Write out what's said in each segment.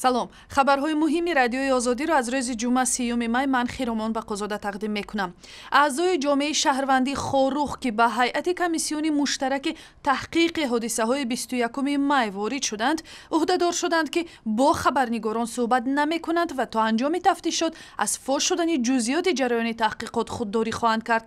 салом. хабарҳои муҳими радиои озодиро аз рӯзи ҷумъа 30 май ман хиромон ба қозода тақдим мекунам. аъзои ҷомеаи шаҳрвандии хорух ки ба ҳайати комиссиони муштараки таҳқиқи ҳодисаҳои 21 май ворид шуданд, уҳдадор шуданд ки бо хабарнигорон суҳбат намекунанд ва то анҷоми тафтишот аз фош шудани ҷузъиёти ҷараёни таҳқиқот худдорӣ хоҳанд кард.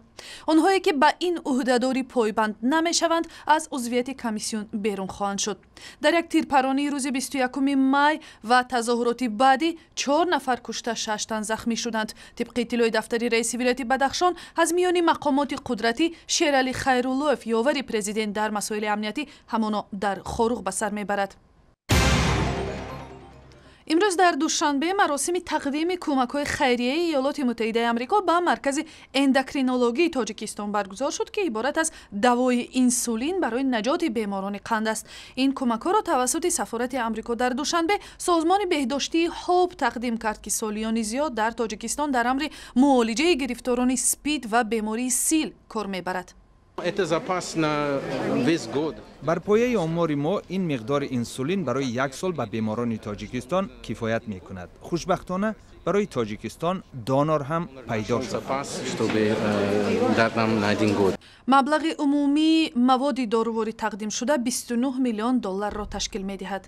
онҳое ки ба ин уҳдадорӣ пойбанд намешаванд, аз узвияти комиссион берун хоҳанд шуд. дар як тирпаронии рӯзи 21 май ва тазоҳуроти баъдӣ 4 нафар кушта, 6 тан захмӣ шуданд. тибқи иттилои дафтари раиси вилояти Бадахшон, аз миёни мақомоти қудратӣ Шерали Хайруллоев, ёвари президент дар масоили амниятӣ, ҳамоно дар хорух ба сар мебарад. имрӯз дар душанбе маросими тақдими кумакҳои хайрияи Иёлоти Муттаҳидаи Амрико ба маркази эндокринологии Тоҷикистон баргузор шуд, ки иборат аз давои инсулин барои наҷоти беморони қанд аст. ин кумакҳоро тавассути сафорати Амрико дар Душанбе созмони беҳдоштии ҳоб тақдим кард, ки солиёни зиёд дар Тоҷикистон дар амри муолиҷаи гирифторони спид ва бемории сил кор мебарад. бар пояи омори мо ин миқдори инсулин барои 1 сол ба беморони Тоҷикистон кифоят мекунад. хушбахтона барои Тоҷикистон донор ҳам пайдо шуд. маблағи умумии маводи доруворӣ тақдим шуда $29 миллион ташкил медиҳад.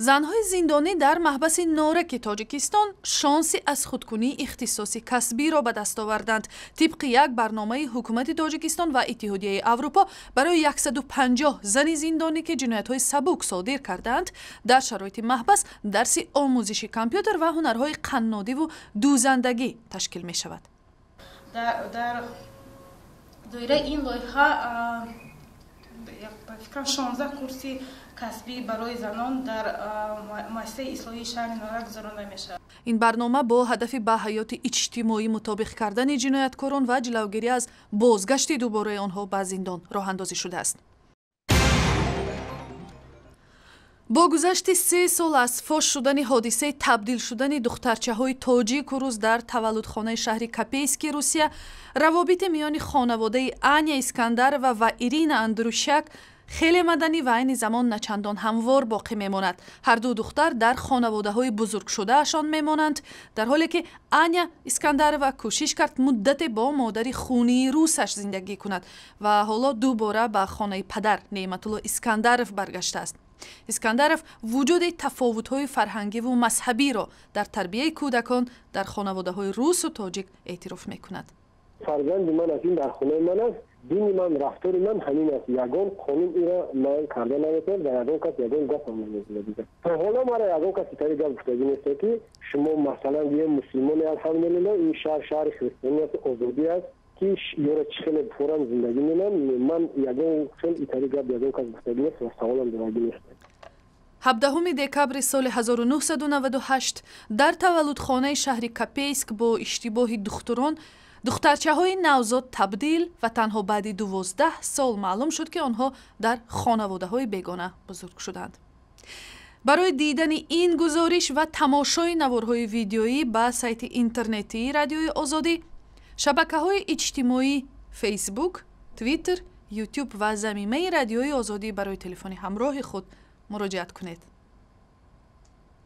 занҳои зиндонӣ дар маҳбаси нораки Тоҷикистон шонси аз худкунии ихтисоси касбиро ба даст оварданд. тибқи як барномаи ҳукумати Тоҷикистон ва Иттиҳодияи Аврупо барои 150 зани зиндонӣ ки ҷиноятҳои сабук содир кардаанд, дар шароити маҳбас дарси омӯзиши компютер ва ҳунарҳои қаннодиву дӯзандагӣ ташкил мешавад. дар доираи ин лоиҳа 16 курси касбӣ барои занон дар муассисаи ислоҳии шаҳри нора гузаронда мешавад. ин барнома бо ҳадафи ба ҳаёти иҷтимоӣ мутобиқ кардани ҷинояткорон ва ҷилавгирӣ аз бозгашти дубораи онҳо ба зиндон роҳандозӣ шудааст. бо гузашти 3 сол аз фош шудани ҳодисаи табдил шудани духтарчаҳои тоҷику рус дар таваллудхонаи шаҳри Копейски, Русия, равобити миёни хонаводаи Неъмат Искандарова ва Ирина Андрушак хеле маданӣ ва айни замон начандон ҳамвор боқӣ мемонад. ҳар ду духтар дар хонаводаҳои бузургшудаашон мемонанд, дар ҳоле ки Неъмат Искандарова кӯшиш кард муддате бо модари хунии русаш зиндагӣ кунад ва ҳоло дубора ба хонаи падар Неъматулло Искандаров баргаштааст. Искандаров вуҷуди тафовутҳои фарҳангиву мазҳабиро дар тарбияи кӯдакон дар хонаводаҳои русу тоҷик эътироф мекунад. фарзанди ман аз ин дар хонаи ман аст, дини ман, рафтори ман ҳамин аст. ягон қонун иро ман карда наметавонам ва ягон кас ягон гапам намезанад. то ҳоло мара ягон кас итари гап гуфтагӣ нест ки шумо масалан бием муслимони алҳамдулиллаҳ ин шаҳр шаҳри християнияти озодӣ аст ки ёро чӣ хеле форам зиндагӣ менам. ман ягон чун итари гап ягон кас гуфтагӣ нест ва саволам ҷавобӣ нест. 17 декабри соли 1998 дар таваллудхонаи шаҳри Копейск бо иштибоҳи духтурон духтарчаҳои навзод табдил ва танҳо баъди 12 сол маълум шуд ки онҳо дар хонаводаҳои бегона бузург шуданд. барои дидани ин гузориш ва тамошои наворҳои видеоӣ ба сайти интернетии радиои озодӣ, шабакаҳои иҷтимоӣ Facebook, Twitter, YouTube ва замимаи радиои озодӣ барои телефони ҳамроҳи худ муроҷиат кунед.